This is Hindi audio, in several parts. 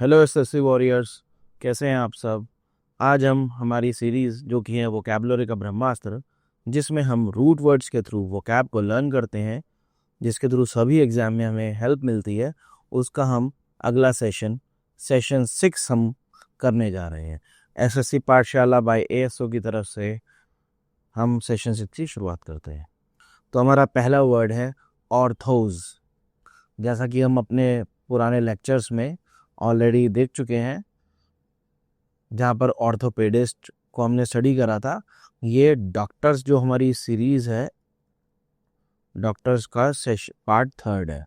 हेलो एसएससी वॉरियर्स, कैसे हैं आप सब। आज हम हमारी सीरीज़ जो कि है वोकैबुलरी का ब्रह्मास्त्र, जिसमें हम रूट वर्ड्स के थ्रू वोकैब को लर्न करते हैं, जिसके थ्रू सभी एग्ज़ाम में हमें हेल्प मिलती है, उसका हम अगला सेशन 6 हम करने जा रहे हैं। एसएससी पाठशाला बाय एएसओ की तरफ से हम सेशन 6 की शुरुआत करते हैं। तो हमारा पहला वर्ड है ऑर्थोज। जैसा कि हम अपने पुराने लेक्चर्स में ऑलरेडी देख चुके हैं, जहाँ पर ऑर्थोपेडिस्ट को हमने स्टडी करा था। ये डॉक्टर्स जो हमारी सीरीज़ है, डॉक्टर्स का पार्ट 3 है।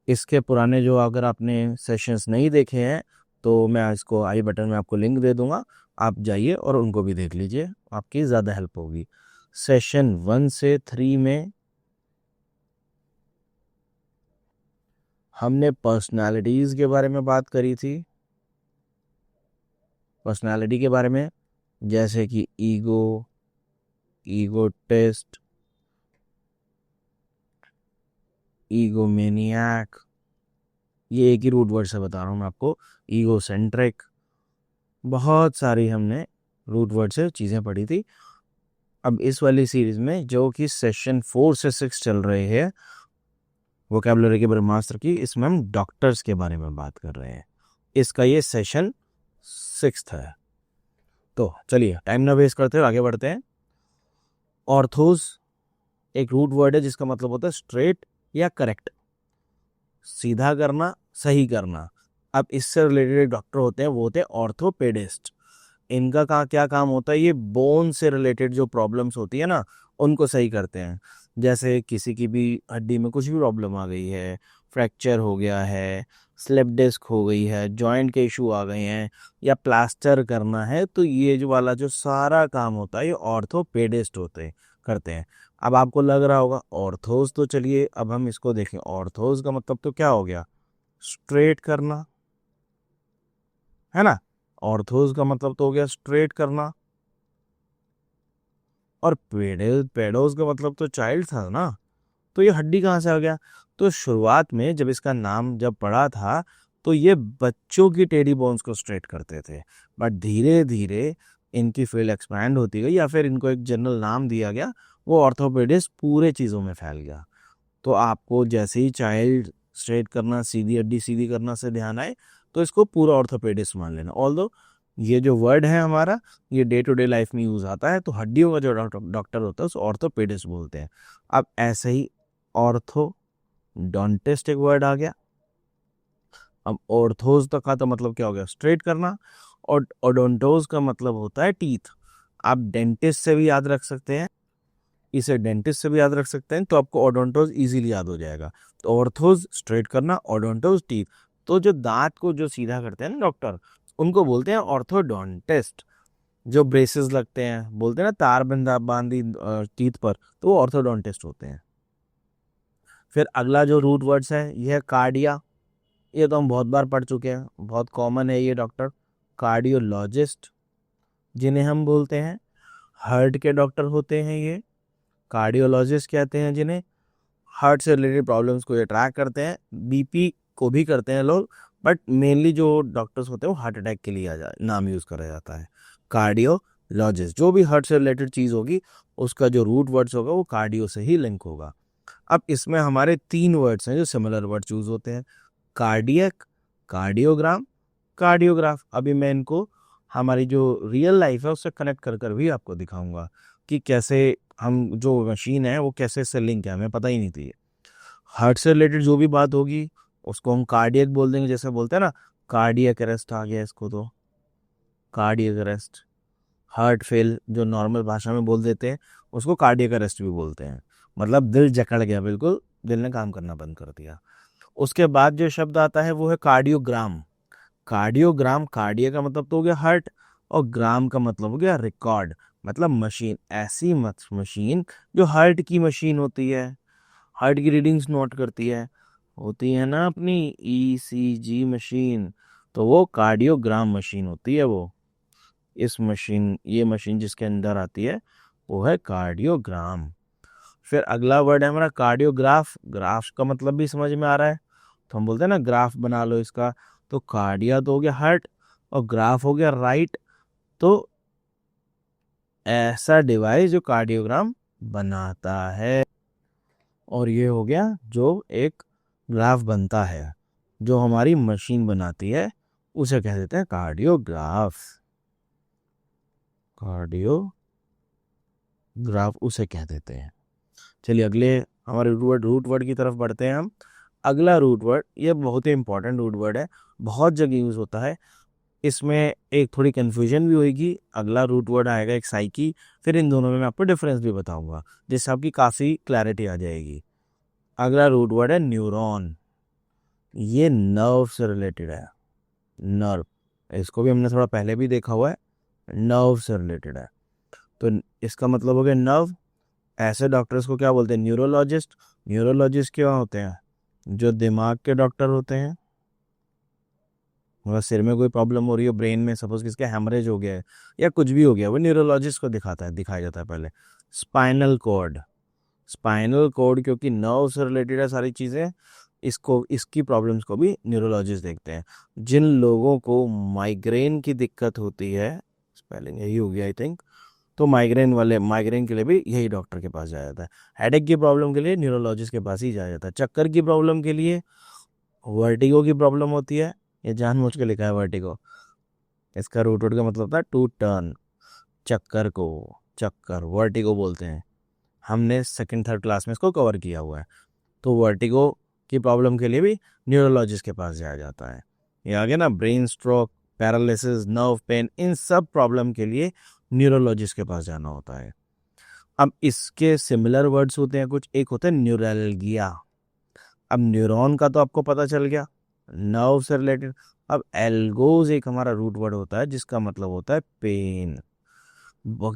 इसके पुराने जो अगर आपने सेशंस नहीं देखे हैं तो मैं इसको आई बटन में आपको लिंक दे दूंगा, आप जाइए और उनको भी देख लीजिए, आपकी ज़्यादा हेल्प होगी। सेशन 1 से 3 में हमने पर्सनालिटीज़ के बारे में बात करी थी। पर्सनालिटी के बारे में जैसे कि ईगो, ईगोटिस्ट, ईगोमेनियाक, ये एक ही रूट वर्ड से बता रहा हूँ मैं आपको। ईगोसेंट्रिक, बहुत सारी हमने रूट वर्ड से चीज़ें पढ़ी थी। अब इस वाली सीरीज में जो कि सेशन 4 से 6 चल रहे हैं वोकैबुलरी के ब्रह्मास्त्र की, इसमें हम डॉक्टर्स के बारे में बात कर रहे हैं। इसका ये सेशन 6 है। तो चलिए टाइम ना वेस्ट करते हुए आगे बढ़ते हैं। ऑर्थोस एक रूट वर्ड है जिसका मतलब होता है स्ट्रेट या करेक्ट, सीधा करना, सही करना। अब इससे रिलेटेड डॉक्टर होते हैं, वो होते हैं ऑर्थोपेडिस्ट। इनका क्या काम होता है, ये बोन से रिलेटेड जो प्रॉब्लम्स होती है ना, उनको सही करते हैं। जैसे किसी की भी हड्डी में कुछ भी प्रॉब्लम आ गई है, फ्रैक्चर हो गया है, स्लिप डिस्क हो गई है, जॉइंट के इशू आ गए हैं, या प्लास्टर करना है, तो ये जो वाला जो सारा काम होता है ये ऑर्थोपेडिस्ट करते हैं। अब आपको लग रहा होगा ऑर्थोस, तो चलिए अब हम इसको देखें। ऑर्थोस का मतलब तो क्या हो गया, स्ट्रेट करना, है ना। ऑर्थोस का मतलब तो हो गया स्ट्रेट करना। और पेडोस का मतलब तो चाइल्ड था ना, तो ये हड्डी कहाँ से आ गया। तो शुरुआत में जब इसका नाम जब पड़ा था तो ये बच्चों की टेडी बोन्स को स्ट्रेट करते थे, बट धीरे धीरे इनकी फील्ड एक्सपैंड होती गई, या फिर इनको एक जनरल नाम दिया गया, वो ऑर्थोपेडिस्ट पूरे चीज़ों में फैल गया। तो आपको जैसे ही चाइल्ड स्ट्रेट करना, सीधी हड्डी सीधी करना से ध्यान आए, तो इसको पूरा ऑर्थोपेडिस्ट मान लेना। ऑल्दो ये जो वर्ड है हमारा, ये डे टू डे लाइफ में यूज आता है, तो हड्डियों का जो डॉक्टर होता है उसे ऑर्थोपेडिस्ट बोलते हैं। अब ऐसे ही ऑर्थोडोंटिस्ट एक वर्ड आ गया। अब ऑर्थोज तक का तो मतलब क्या हो गया, स्ट्रेट करना, और ओडोंटोज का मतलब होता है टीथ। आप डेंटिस्ट से भी याद रख सकते हैं, इसे डेंटिस्ट से भी याद रख सकते हैं, तो आपको ओडोंटोज इजीली याद हो जाएगा। तो ऑर्थोज स्ट्रेट करना, ओडोंटोज टीथ। तो जो दांत को जो सीधा करते हैं ना डॉक्टर, उनको बोलते हैं ऑर्थोडोंटिस्ट। जो ब्रेसेस लगते हैं, बोलते हैं ना तार बंधा बांधी टीथ पर, तो वो ऑर्थोडोंटिस्ट होते हैं। फिर अगला जो रूट वर्ड्स है ये है कार्डिया। ये तो हम बहुत बार पढ़ चुके हैं, बहुत कॉमन है ये डॉक्टर। कार्डियोलॉजिस्ट जिन्हें हम बोलते हैं, हार्ट के डॉक्टर होते हैं ये, कार्डियोलॉजिस्ट कहते हैं जिन्हें। हार्ट से रिलेटेड प्रॉब्लम्स को ये ट्रैक करते हैं, बीपी को भी करते हैं लोग, बट मेनली जो डॉक्टर्स होते हैं वो हार्ट अटैक के लिए नाम यूज़ करा जाता है कार्डियोलॉजिस्ट। जो भी हार्ट से रिलेटेड चीज़ होगी उसका जो रूट वर्ड्स होगा वो कार्डियो से ही लिंक होगा। अब इसमें हमारे 3 वर्ड्स हैं जो सिमिलर वर्ड चूज होते हैं, कार्डियक, कार्डियोग्राम, कार्डियोग्राफ। अभी मैं इनको हमारी जो रियल लाइफ है उससे कनेक्ट कर कर भी आपको दिखाऊंगा कि कैसे हम जो मशीन है वो कैसे इससे लिंक है, हमें पता ही नहीं थी। हार्ट से रिलेटेड जो भी बात होगी उसको हम कार्डियक बोल देंगे, जैसे बोलते हैं ना कार्डियक अरेस्ट आ गया इसको, तो कार्डियक अरेस्ट। हार्ट फेल जो नॉर्मल भाषा में बोल देते हैं उसको कार्डियक अरेस्ट भी बोलते हैं, मतलब दिल जकड़ गया, बिल्कुल दिल ने काम करना बंद कर दिया। उसके बाद जो शब्द आता है वो है कार्डियोग्राम। कार्डियोग्राम, कार्डियो का मतलब तो हो गया हार्ट, और ग्राम का मतलब हो गया रिकॉर्ड, मतलब मशीन। ऐसी मशीन जो हार्ट की मशीन होती है, हार्ट की रीडिंग्स नोट करती है, होती है ना अपनी ईसीजी मशीन, तो वो कार्डियोग्राम मशीन होती है वो। ये मशीन जिसके अंदर आती है वो है कार्डियोग्राम। फिर अगला वर्ड है हमारा कार्डियोग्राफ। ग्राफ का मतलब भी समझ में आ रहा है, तो हम बोलते हैं ना ग्राफ बना लो इसका, तो कार्डिया तो हो गया हार्ट और ग्राफ हो गया राइट। तो ऐसा डिवाइस जो कार्डियोग्राम बनाता है, और ये हो गया जो एक ग्राफ बनता है जो हमारी मशीन बनाती है, उसे कह देते हैं कार्डियोग्राफ। कार्डियोग्राफ उसे कह देते हैं। चलिए अगले हमारे रूट वर्ड की तरफ बढ़ते हैं हम। अगला रूट वर्ड, ये बहुत ही इंपॉर्टेंट रूट वर्ड है, बहुत जगह यूज होता है। इसमें एक थोड़ी कंफ्यूजन भी होगी। अगला रूट वर्ड आएगा एक साइकी, फिर इन दोनों में मैं आपको डिफरेंस भी बताऊंगा, जिससे आपकी काफ़ी क्लैरिटी आ जाएगी। अगला रूट वर्ड है न्यूरॉन। ये नर्व से रिलेटेड है, नर्व। इसको भी हमने थोड़ा पहले भी देखा हुआ है, नर्व से रिलेटेड है। तो इसका मतलब हो गया नर्व। ऐसे डॉक्टर्स को क्या बोलते हैं? न्यूरोलॉजिस्ट। न्यूरोलॉजिस्ट क्या होते हैं? जो दिमाग के डॉक्टर होते हैं। अगर सिर में कोई प्रॉब्लम हो रही है, ब्रेन में, सपोज किसके हेमरेज हो गया है या कुछ भी हो गया, वो न्यूरोलॉजिस्ट को दिखाया जाता है पहले। Spinal cord. स्पाइनल कॉर्ड क्योंकि नर्व से रिलेटेड है सारी चीज़ें, इसकी प्रॉब्लम्स को भी न्यूरोलॉजिस्ट देखते हैं। जिन लोगों को माइग्रेन की दिक्कत होती है, स्पेलिंग यही हो गया आई थिंक, तो माइग्रेन के लिए भी यही डॉक्टर के पास जाया जाता है। हेडेक की प्रॉब्लम के लिए न्यूरोलॉजिस्ट के पास ही जाया जाता है। चक्कर की प्रॉब्लम के लिए, वर्टिगो की प्रॉब्लम होती है, ये जानबूझ के लिखा है वर्टिगो, इसका रूट वर्ड का मतलब होता है टू टर्न। चक्कर को चक्कर वर्टिगो बोलते हैं। हमने सेकंड थर्ड क्लास में इसको कवर किया हुआ है। तो वर्टिगो की प्रॉब्लम के लिए भी न्यूरोलॉजिस्ट के पास जाया जाता है। ये आगे ना brain stroke, paralysis, nerve pain, इन सब प्रॉब्लम के लिए न्यूरोलॉजिस्ट के पास जाना होता है। अब इसके सिमिलर वर्ड्स होते हैं कुछ, एक होता है न्यूरैल्गिया। अब न्यूरॉन का तो आपको पता चल गया, नर्व से रिलेटेड। अब एल्गोज एक हमारा रूट वर्ड होता है जिसका मतलब होता है पेन।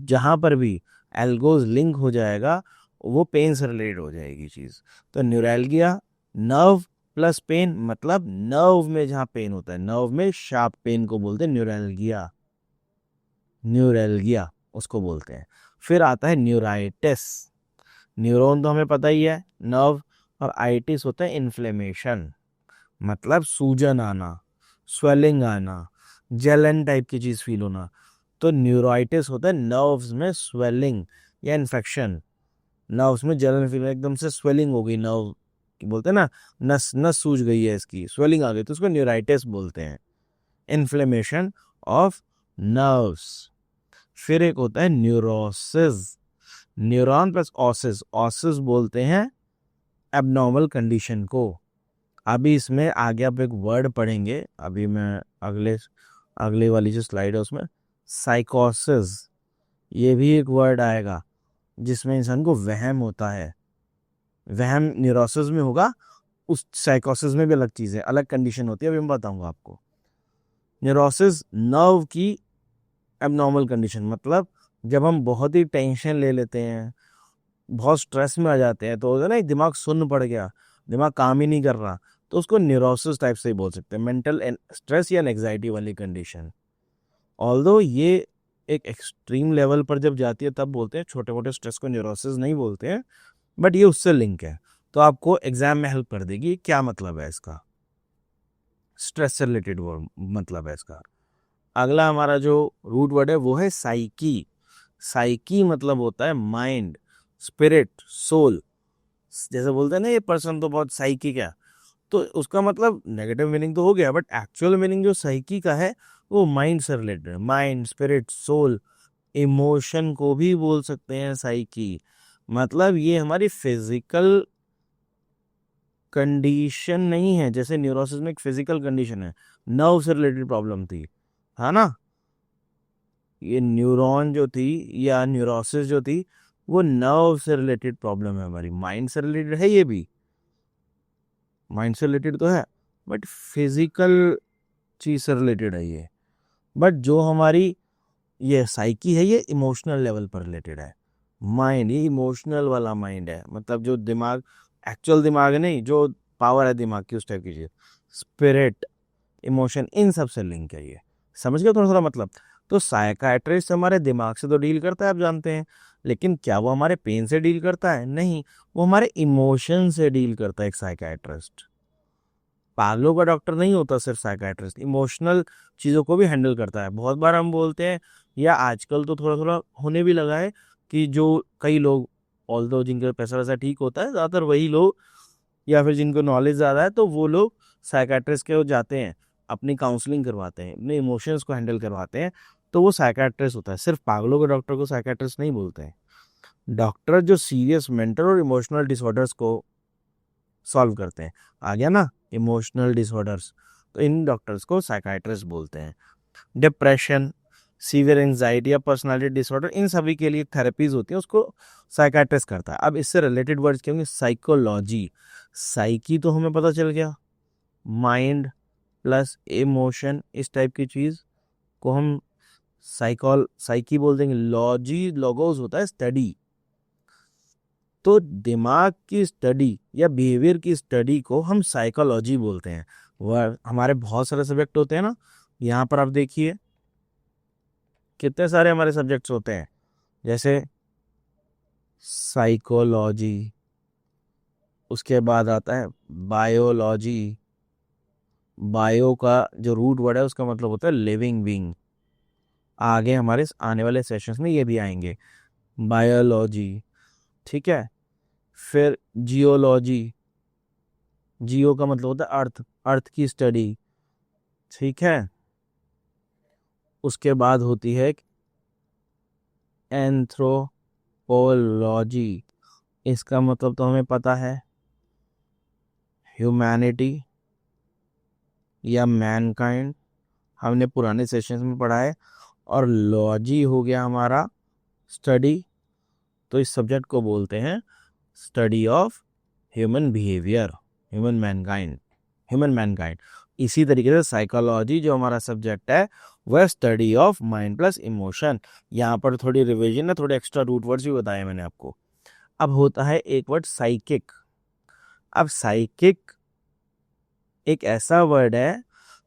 जहां पर भी एल्गोज लिंक हो जाएगा वो पेन से रिलेटेड हो जाएगी चीज। तो न्यूरैल्गिया, नर्व प्लस पेन, मतलब नर्व में जहां पेन होता है, नर्व में शार्प पेन को बोलते हैं न्यूरैल्गिया। न्यूरैल्गिया उसको बोलते हैं। फिर आता है न्यूराइटिस। न्यूरॉन तो हमें पता ही है, नर्व, और आइटिस होता है इन्फ्लेमेशन, मतलब सूजन आना, स्वेलिंग आना, जेलन टाइप की चीज फील होना। तो न्यूराइटिस होता है नर्व्स में स्वेलिंग या इन्फेक्शन। नर्व्स में जलन फील, एकदम से स्वेलिंग हो गई, नर्व बोलते हैं ना, नस नस सूज गई है, इसकी स्वेलिंग आ गई, तो उसको न्यूराइटिस बोलते हैं, इन्फ्लेमेशन ऑफ नर्व्स। फिर एक होता है neurosis. Neuron plus oasis, oasis बोलते हैं एबनॉर्मल कंडीशन को। अभी इसमें आगे आप एक वर्ड पढ़ेंगे, अभी मैं अगले वाली जो स्लाइड है उसमें साइकोसिस, ये भी एक वर्ड आएगा जिसमें इंसान को वहम होता है। वहम न्यूरोसिस में होगा, उस साइकोसिस में भी अलग चीज़ है, अलग कंडीशन होती है, अभी मैं बताऊंगा आपको। न्यूरोसिस नर्व की एबनॉर्मल कंडीशन, मतलब जब हम बहुत ही टेंशन ले लेते हैं, बहुत स्ट्रेस में आ जाते हैं, तो होता है ना दिमाग सुन्न पड़ गया, दिमाग काम ही नहीं कर रहा, तो उसको न्यूरोसिस टाइप से ही बोल सकते हैं, मेंटल स्ट्रेस या एंग्जाइटी वाली कंडीशन। ऑल्दो ये एक एक्सट्रीम लेवल पर जब जाती है तब बोलते हैं, छोटे मोटे स्ट्रेस को न्यूरोसिस नहीं बोलते हैं, बट ये उससे लिंक है, तो आपको एग्जाम में हेल्प कर देगी क्या मतलब है इसका, स्ट्रेस से रिलेटेड वो मतलब है इसका। अगला हमारा जो रूट वर्ड है वो है साइकी। साइकी मतलब होता है माइंड, स्पिरिट, सोल। जैसे बोलते हैं ना ये पर्सन तो बहुत साइकिक है, तो उसका मतलब नेगेटिव मीनिंग तो हो गया, बट एक्चुअल मीनिंग जो साइकी का है वो माइंड से रिलेटेड है। माइंड, स्पिरिट, सोल, इमोशन को भी बोल सकते हैं साइकी। मतलब ये हमारी फिजिकल कंडीशन नहीं है, जैसे न्यूरोसिस में एक फिजिकल कंडीशन है, नर्व से रिलेटेड प्रॉब्लम थी, है ना। ये न्यूरॉन जो थी या न्यूरोसिस जो थी वो नर्व से रिलेटेड प्रॉब्लम है हमारी। माइंड से रिलेटेड है, ये भी माइंड से रिलेटेड तो है, बट फिजिकल चीज से रिलेटेड है ये। बट जो हमारी ये साइकी है ये इमोशनल लेवल पर रिलेटेड है। माइंड ये इमोशनल वाला माइंड है, मतलब जो दिमाग, एक्चुअल दिमाग नहीं, जो पावर है दिमाग की, उस टाइप की चीज। स्पिरिट, इमोशन, इन सब से लिंक है ये। समझ गए थोड़ा थोड़ा मतलब। तो साइकाट्रिस्ट हमारे दिमाग से तो डील करता है, आप जानते हैं, लेकिन क्या वो हमारे पेन से डील करता है? नहीं, वो हमारे इमोशन से डील करता है एक साइकाट्रिस्ट। पागलों का डॉक्टर नहीं होता सिर्फ साइकाइट्रिस्ट, इमोशनल चीज़ों को भी हैंडल करता है। बहुत बार हम बोलते हैं, या आजकल तो थोड़ा थोड़ा होने भी लगा है, कि जो कई लोग, ऑल्दो जिनका पैसा वैसा ठीक होता है, ज़्यादातर वही लोग, या फिर जिनको नॉलेज ज़्यादा है, तो वो लोग साइकाट्रिस्ट के वो जाते हैं, अपनी काउंसलिंग करवाते हैं, अपने इमोशंस को हैंडल करवाते हैं, तो वो साइकाट्रिस्ट होता है। सिर्फ पागलों के डॉक्टर को साइकाट्रिस्ट नहीं बोलते हैं। डॉक्टर जो सीरियस मेंटल और इमोशनल डिसऑर्डर्स को सॉल्व करते हैं, आ गया ना, इमोशनल डिसऑर्डर्स, तो इन डॉक्टर्स को साइकाट्रिस्ट बोलते हैं। डिप्रेशन, सीवियर एंजाइटी या पर्सनालिटी डिसऑर्डर, इन सभी के लिए थेरेपीज होती हैं, उसको साइकाट्रिस्ट करता है। अब इससे रिलेटेड वर्ड्स क्या होंगे? साइकोलॉजी, साइकी तो हमें पता चल गया, माइंड प्लस इमोशन, इस टाइप की चीज़ को हम साइकी बोल देंगे। लॉजी, लोगोस होता है स्टडी, तो दिमाग की स्टडी या बिहेवियर की स्टडी को हम साइकोलॉजी बोलते हैं। वह हमारे बहुत सारे सब्जेक्ट होते हैं ना, यहाँ पर आप देखिए कितने सारे हमारे सब्जेक्ट्स होते हैं, जैसे साइकोलॉजी, उसके बाद आता है बायोलॉजी, बायो का जो रूट वर्ड है उसका मतलब होता है लिविंग बीइंग, आगे हमारे आने वाले सेशंस में ये भी आएंगे, बायोलॉजी, ठीक है। फिर जियोलॉजी, जियो का मतलब होता है अर्थ, अर्थ की स्टडी, ठीक है। उसके बाद होती है एंथ्रोपोलॉजी, इसका मतलब तो हमें पता है, ह्यूमैनिटी या मैनकाइंड, हमने पुराने सेशंस में पढ़ा है। और लॉजी हो गया हमारा स्टडी, तो इस सब्जेक्ट को बोलते हैं study of human behaviour, human Mankind. इसी तरीके से साइकोलॉजी जो हमारा सब्जेक्ट है वह study of mind plus emotion. यहाँ पर थोड़ी रिवीजन है, थोड़े एक्स्ट्रा रूट वर्ड्स भी बताए मैंने आपको। अब होता है एक वर्ड साइकिक। अब साइकिक एक ऐसा वर्ड है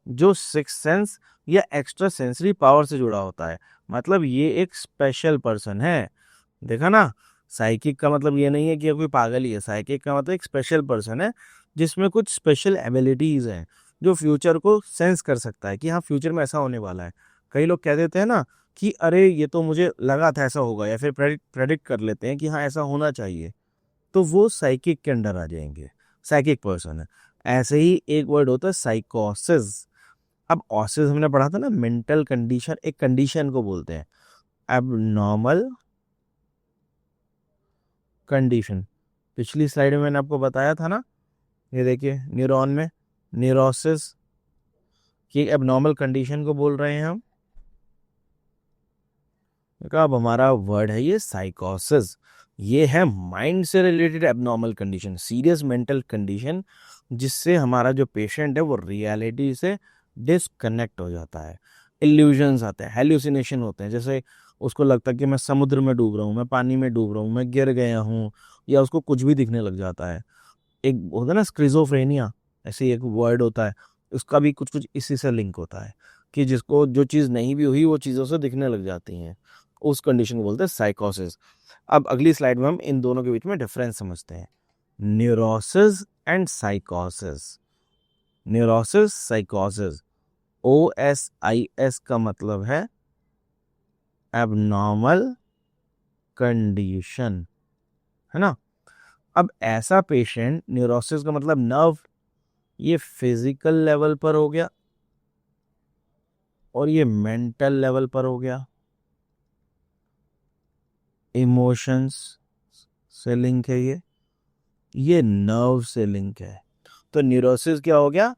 जो सिक्स सेंस या एक्स्ट्रा सेंसरी पावर से जुड़ा होता है, मतलब ये एक स्पेशल पर्सन है। देखा ना, साइकिक का मतलब ये नहीं है कि कोई पागल ही है, साइकिक का मतलब एक स्पेशल पर्सन है जिसमें कुछ स्पेशल एबिलिटीज हैं, जो फ्यूचर को सेंस कर सकता है कि हाँ फ्यूचर में ऐसा होने वाला है। कई लोग कह देते हैं ना कि अरे ये तो मुझे लगा था ऐसा होगा, या फिर प्रेडिक्ट कर लेते हैं कि हाँ ऐसा होना चाहिए, तो वो साइकिक के अंडर आ जाएंगे, साइकिक पर्सन है। ऐसे ही एक वर्ड होता है साइकोसिस। अब ऑसिस हमने पढ़ा था ना, मेंटल कंडीशन, एक कंडीशन को बोलते हैं एबनॉर्मल कंडीशन। पिछली स्लाइड में मैंने आपको बताया था ना, ये देखिए न्यूरॉन में न्यूरोसिस की एबनॉर्मल कंडीशन को बोल रहे हैं हम। अब हमारा वर्ड है ये साइकोसिस, ये है माइंड से related abnormal condition, serious mental condition, जिससे हमारा जो पेशेंट है वो रियलिटी से डिस्कनेक्ट हो जाता है। इल्यूजन्स आते हैं, हेल्यूसिनेशन होते हैं, जैसे उसको लगता है कि मैं समुद्र में डूब रहा हूँ, मैं पानी में डूब रहा हूँ, मैं गिर गया हूँ, या उसको कुछ भी दिखने लग जाता है। एक होता है ना स्क्रिजोफ्रेनिया, ऐसे एक वर्ड होता है, उसका भी कुछ कुछ इसी से लिंक होता है, कि जिसको जो चीज़ नहीं भी हुई वो चीज़ों से दिखने लग जाती हैं, उस कंडीशन को बोलते हैं साइकोसिस। अब अगली स्लाइड में हम इन दोनों के बीच में डिफरेंस समझते हैं, न्यूरोसिस एंड साइकोसिस। न्यूरोसिस, साइकोसिस, OSIS का मतलब है एबनॉर्मल कंडीशन, है ना। अब ऐसा पेशेंट, न्यूरोसिस का मतलब नर्व, ये फिजिकल लेवल पर हो गया और ये मेंटल लेवल पर हो गया, इमोशंस से लिंक है, ये नर्व से लिंक है। तो न्यूरोसिस क्या हो गया?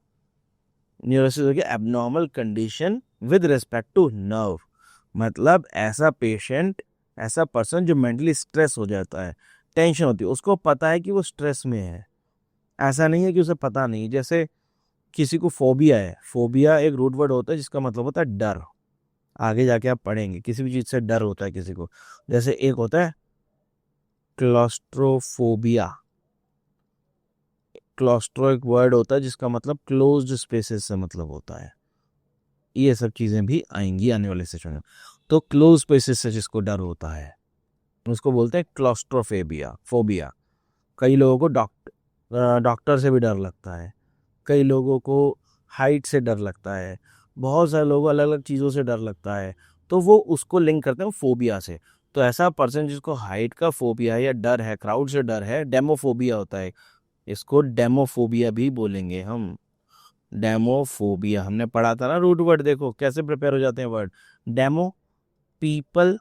न्यूरोसिस हो गया abnormal condition with respect to nerve, मतलब ऐसा पेशेंट, ऐसा पर्सन जो मेंटली स्ट्रेस हो जाता है, टेंशन होती है, उसको पता है कि वो स्ट्रेस में है, ऐसा नहीं है कि उसे पता नहीं। जैसे किसी को फोबिया है, फोबिया एक रूट वर्ड होता है जिसका मतलब होता है डर, आगे जाके आप पढ़ेंगे, किसी भी चीज़ से डर होता है किसी को। जैसे एक होता है क्लॉस्ट्रोफोबिया, क्लॉस्ट्रो एक वर्ड होता है जिसका मतलब क्लोज्ड स्पेसेस से मतलब होता है, ये सब चीज़ें भी आएंगी आने वाले सेशन में। तो क्लोज स्पेसेस से जिसको डर होता है उसको बोलते हैं क्लॉस्ट्रोफोबिया, फोबिया। कई लोगों को डॉक्टर से भी डर लगता है, कई लोगों को हाइट से डर लगता है, बहुत सारे लोगों को अलग अलग चीज़ों से डर लगता है, तो वो उसको लिंक करते हैं फोबिया से। तो ऐसा पर्सन जिसको हाइट का फोबिया है या डर है, क्राउड से डर है, डेमोफोबिया होता है, इसको डेमोफोबिया भी बोलेंगे हम। डेमोफोबिया हमने पढ़ा था ना रूट वर्ड, देखो कैसे प्रिपेयर हो जाते हैं word. Demo people,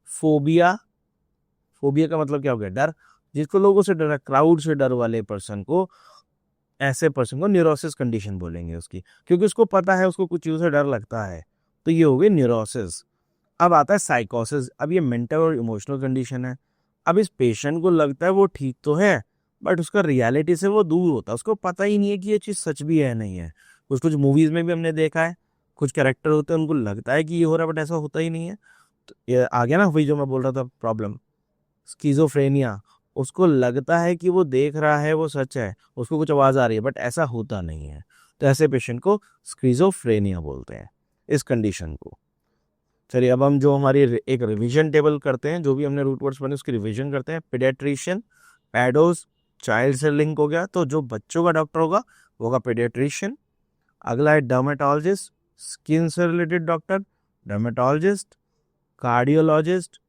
phobia, phobia का मतलब क्या हो गया, डर। जिसको लोगों से डर है, क्राउड से डर वाले पर्सन को, ऐसे पर्सन को न्यूरोसिस कंडीशन बोलेंगे उसकी, क्योंकि उसको पता है उसको कुछ चीज़ों से डर लगता है। तो ये हो गई न्यूरोसिस। अब आता है साइकोसिस। अब ये मेंटल और इमोशनल कंडीशन है। अब इस पेशेंट को लगता है वो ठीक तो है, बट उसका रियलिटी से वो दूर होता है, उसको पता ही नहीं है कि ये चीज़ सच भी है नहीं है। कुछ कुछ मूवीज़ में भी हमने देखा है, कुछ कैरेक्टर होते हैं उनको लगता है कि ये हो रहा है, बट ऐसा होता ही नहीं है। तो ये आ गया ना वही जो मैं बोल रहा था प्रॉब्लम, स्किज़ोफ्रेनिया। उसको लगता है कि वो देख रहा है वो सच है, उसको कुछ आवाज़ आ रही है, बट ऐसा होता नहीं है। तो ऐसे पेशेंट को स्किज़ोफ्रेनिया बोलते हैं, इस कंडीशन को। चलिए अब हम जो हमारी एक रिवीजन टेबल करते हैं, जो भी हमने रूट वर्ड्स बने उसकी रिवीजन करते हैं। पीडियाट्रिशियन, पैडोस, चाइल्ड से लिंक हो गया, तो जो बच्चों का डॉक्टर होगा वो होगा पीडियाट्रिशियन। अगला है डर्मेटोलॉजिस्ट, स्किन से related doctor dermatologist. Cardiologist,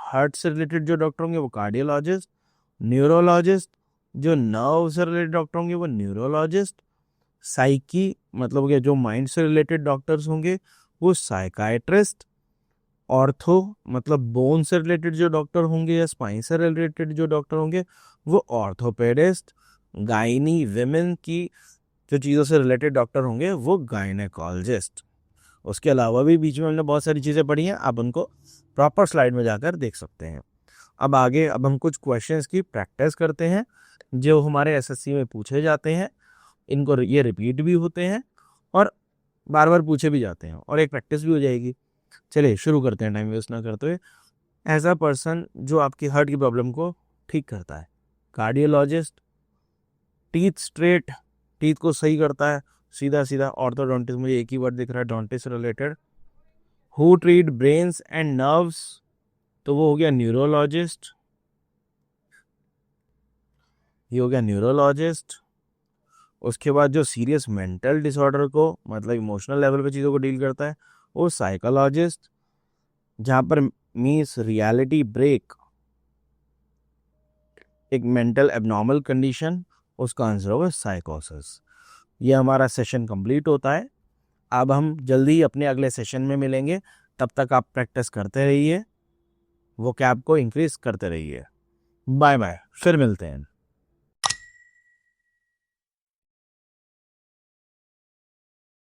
heart से रिलेटेड जो डॉक्टर होंगे वो कार्डियोलॉजिस्ट। न्यूरोलॉजिस्ट, जो नर्व से रिलेटेड डॉक्टर होंगे वो न्यूरोलॉजिस्ट। साइकी मतलब जो माइंड से रिलेटेड डॉक्टर्स होंगे वो साइकाइट्रिस्ट। ऑर्थो मतलब बोन से रिलेटेड जो डॉक्टर होंगे या स्पाइन से रिलेटेड जो डॉक्टर होंगे वो ऑर्थोपेडिस्ट। गायनी विमेन की जो चीज़ों से रिलेटेड डॉक्टर होंगे वो गायनेकोलॉजिस्ट। उसके अलावा भी बीच में हमने बहुत सारी चीज़ें पढ़ी हैं, आप उनको प्रॉपर स्लाइड में जाकर देख सकते हैं। अब आगे अब हम कुछ क्वेश्चंस की प्रैक्टिस करते हैं जो हमारे एसएससी में पूछे जाते हैं। इनको ये रिपीट भी होते हैं और बार बार पूछे भी जाते हैं, और एक प्रैक्टिस भी हो जाएगी। चलिए शुरू करते हैं टाइम वेस्ट ना करते हुए। ऐसा पर्सन जो आपकी हार्ट की प्रॉब्लम को ठीक करता है, कार्डियोलॉजिस्ट। टीथ स्ट्रेट, टीथ को सही करता है सीधा सीधा, ऑर्थोडोंटिस्ट, मुझे एक ही वर्ड दिख रहा है dentist related. Who treat brains and nerves, तो वो हो गया न्यूरोलॉजिस्ट, ये हो गया न्यूरोलॉजिस्ट। उसके बाद जो सीरियस मेंटल डिसऑर्डर को मतलब इमोशनल लेवल पे चीज़ों को डील करता है वो साइकोलॉजिस्ट। जहाँ पर मीन्स रियलिटी ब्रेक, एक मेंटल एबनॉर्मल कंडीशन, उसका आंसर होगा साइकोसिस। ये हमारा सेशन कंप्लीट होता है। अब हम जल्दी अपने अगले सेशन में मिलेंगे, तब तक आप प्रैक्टिस करते रहिए, वो कैप को इंक्रीज करते रहिए। बाय बाय, फिर मिलते हैं।